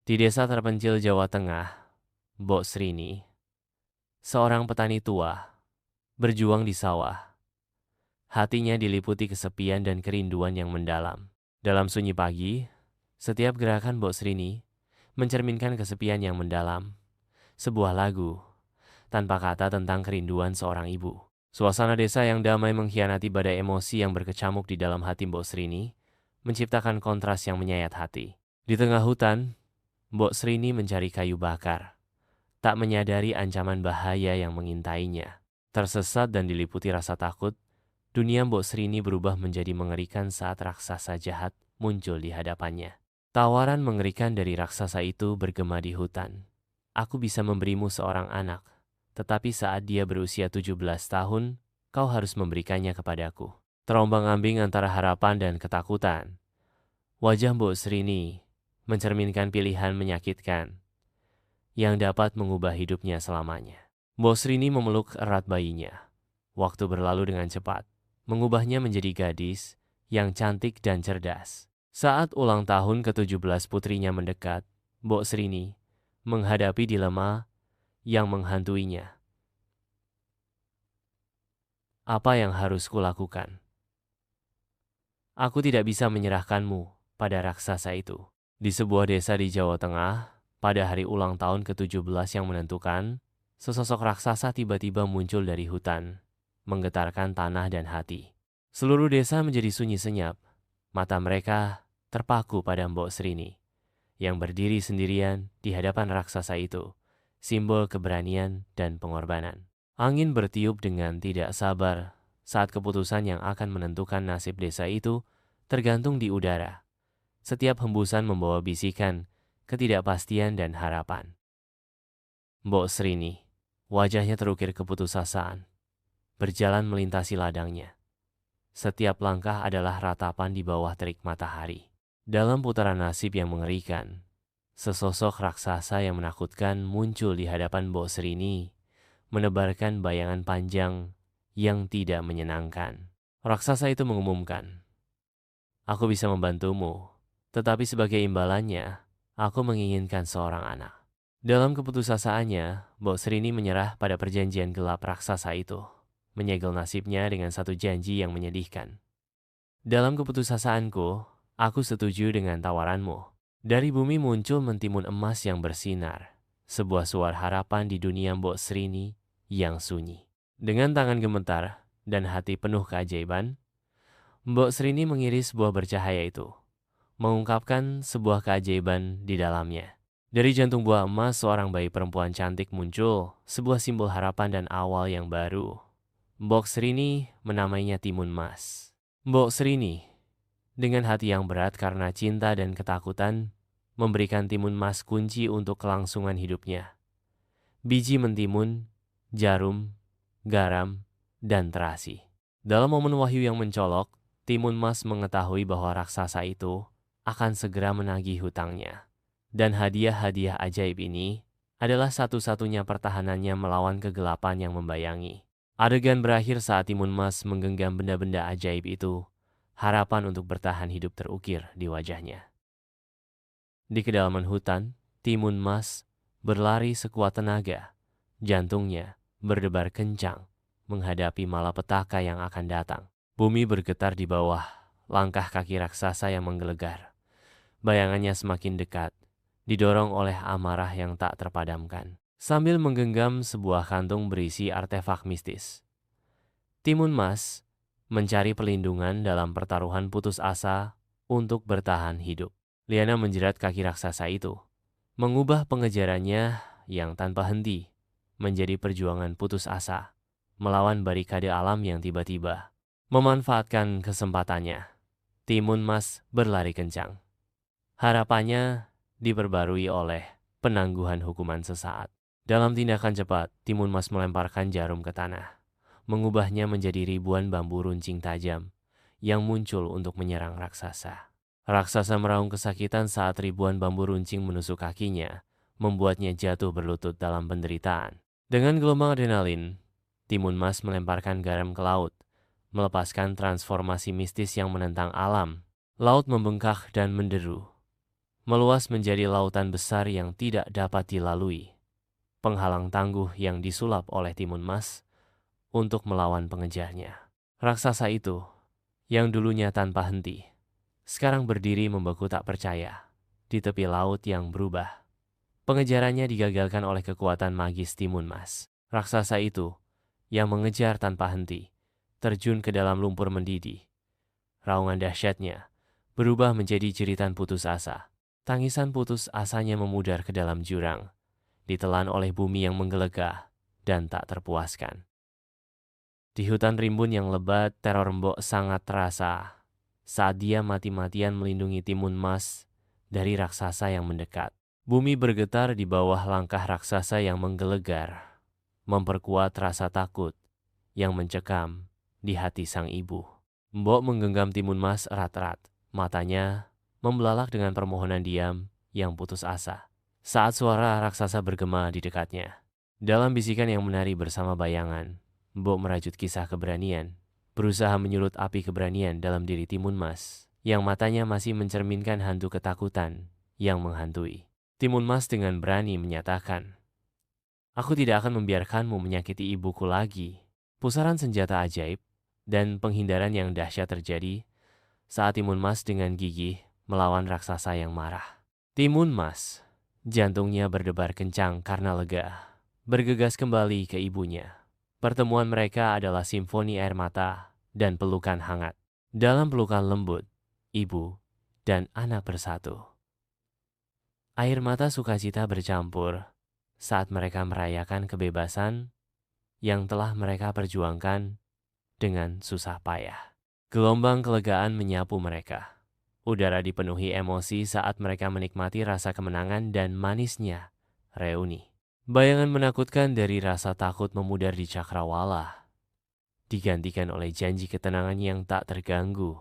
Di desa terpencil Jawa Tengah, Mbok Srini, seorang petani tua, berjuang di sawah. Hatinya diliputi kesepian dan kerinduan yang mendalam. Dalam sunyi pagi, setiap gerakan Mbok Srini mencerminkan kesepian yang mendalam. Sebuah lagu, tanpa kata tentang kerinduan seorang ibu. Suasana desa yang damai mengkhianati badai emosi yang berkecamuk di dalam hati Mbok Srini, menciptakan kontras yang menyayat hati. Di tengah hutan, Mbok Srini mencari kayu bakar, tak menyadari ancaman bahaya yang mengintainya. Tersesat dan diliputi rasa takut, dunia Mbok Srini berubah menjadi mengerikan saat raksasa jahat muncul di hadapannya. Tawaran mengerikan dari raksasa itu bergema di hutan. Aku bisa memberimu seorang anak, tetapi saat dia berusia 17 tahun, kau harus memberikannya kepadaku. Terombang-ambing antara harapan dan ketakutan. Wajah Mbok Srini mencerminkan pilihan menyakitkan yang dapat mengubah hidupnya selamanya. Mbok Srini memeluk erat bayinya. Waktu berlalu dengan cepat, mengubahnya menjadi gadis yang cantik dan cerdas. Saat ulang tahun ke-17 putrinya mendekat, Mbok Srini menghadapi dilema yang menghantuinya. Apa yang harus kulakukan? Aku tidak bisa menyerahkanmu pada raksasa itu. Di sebuah desa di Jawa Tengah, pada hari ulang tahun ke-17 yang menentukan, sesosok raksasa tiba-tiba muncul dari hutan, menggetarkan tanah dan hati. Seluruh desa menjadi sunyi senyap. Mata mereka terpaku pada Mbok Srini, yang berdiri sendirian di hadapan raksasa itu, simbol keberanian dan pengorbanan. Angin bertiup dengan tidak sabar saat keputusan yang akan menentukan nasib desa itu tergantung di udara. Setiap hembusan membawa bisikan, ketidakpastian dan harapan. Mbok Srini, wajahnya terukir keputusasaan, berjalan melintasi ladangnya. Setiap langkah adalah ratapan di bawah terik matahari. Dalam putaran nasib yang mengerikan, sesosok raksasa yang menakutkan muncul di hadapan Mbok Srini, menebarkan bayangan panjang yang tidak menyenangkan. Raksasa itu mengumumkan, "Aku bisa membantumu, tetapi sebagai imbalannya, aku menginginkan seorang anak." Dalam keputusasaannya, Mbok Srini menyerah pada perjanjian gelap raksasa itu, menyegel nasibnya dengan satu janji yang menyedihkan. Dalam keputusasaanku, aku setuju dengan tawaranmu. Dari bumi muncul mentimun emas yang bersinar, sebuah suara harapan di dunia Mbok Srini yang sunyi. Dengan tangan gemetar dan hati penuh keajaiban, Mbok Srini mengiris buah bercahaya itu, mengungkapkan sebuah keajaiban di dalamnya. Dari jantung buah emas, seorang bayi perempuan cantik muncul, sebuah simbol harapan dan awal yang baru. Mbok Srini menamainya Timun Mas. Mbok Srini, dengan hati yang berat karena cinta dan ketakutan, memberikan Timun Mas kunci untuk kelangsungan hidupnya. Biji mentimun, jarum, garam, dan terasi. Dalam momen wahyu yang mencolok, Timun Mas mengetahui bahwa raksasa itu akan segera menagih hutangnya. Dan hadiah-hadiah ajaib ini adalah satu-satunya pertahanannya melawan kegelapan yang membayangi. Adegan berakhir saat Timun Mas menggenggam benda-benda ajaib itu. Harapan untuk bertahan hidup terukir di wajahnya. Di kedalaman hutan, Timun Mas berlari sekuat tenaga. Jantungnya berdebar kencang menghadapi malapetaka yang akan datang. Bumi bergetar di bawah langkah kaki raksasa yang menggelegar. Bayangannya semakin dekat, didorong oleh amarah yang tak terpadamkan. Sambil menggenggam sebuah kantung berisi artefak mistis, Timun Mas mencari perlindungan dalam pertaruhan putus asa untuk bertahan hidup. Liana menjerat kaki raksasa itu, mengubah pengejarannya yang tanpa henti menjadi perjuangan putus asa, melawan barikade alam yang tiba-tiba. Memanfaatkan kesempatannya, Timun Mas berlari kencang. Harapannya diperbarui oleh penangguhan hukuman sesaat. Dalam tindakan cepat, Timun Mas melemparkan jarum ke tanah, mengubahnya menjadi ribuan bambu runcing tajam yang muncul untuk menyerang raksasa. Raksasa meraung kesakitan saat ribuan bambu runcing menusuk kakinya, membuatnya jatuh berlutut dalam penderitaan. Dengan gelombang adrenalin, Timun Mas melemparkan garam ke laut, melepaskan transformasi mistis yang menentang alam. Laut membengkak dan menderu, meluas menjadi lautan besar yang tidak dapat dilalui, penghalang tangguh yang disulap oleh timun mas untuk melawan pengejarnya. Raksasa itu, yang dulunya tanpa henti, sekarang berdiri membeku tak percaya di tepi laut yang berubah. Pengejarannya digagalkan oleh kekuatan magis timun mas. Raksasa itu, yang mengejar tanpa henti, terjun ke dalam lumpur mendidih. Raungan dahsyatnya berubah menjadi jeritan putus asa. Tangisan putus asanya memudar ke dalam jurang, ditelan oleh bumi yang menggelegah dan tak terpuaskan. Di hutan rimbun yang lebat, teror Mbok sangat terasa saat dia mati-matian melindungi timun mas dari raksasa yang mendekat. Bumi bergetar di bawah langkah raksasa yang menggelegar, memperkuat rasa takut yang mencekam di hati sang ibu. Mbok menggenggam timun mas erat-erat, matanya membelalak dengan permohonan diam yang putus asa. Saat suara raksasa bergema di dekatnya, dalam bisikan yang menari bersama bayangan, Mbok merajut kisah keberanian, berusaha menyulut api keberanian dalam diri timun mas, yang matanya masih mencerminkan hantu ketakutan yang menghantui. Timun mas dengan berani menyatakan, "Aku tidak akan membiarkanmu menyakiti ibuku lagi." Pusaran senjata ajaib dan penghindaran yang dahsyat terjadi saat timun mas dengan gigih melawan raksasa yang marah. Timun mas, jantungnya berdebar kencang karena lega, bergegas kembali ke ibunya. Pertemuan mereka adalah simfoni air mata dan pelukan hangat. Dalam pelukan lembut, ibu dan anak bersatu. Air mata sukacita bercampur saat mereka merayakan kebebasan yang telah mereka perjuangkan dengan susah payah. Gelombang kelegaan menyapu mereka. Udara dipenuhi emosi saat mereka menikmati rasa kemenangan dan manisnya reuni. Bayangan menakutkan dari rasa takut memudar di cakrawala, digantikan oleh janji ketenangan yang tak terganggu.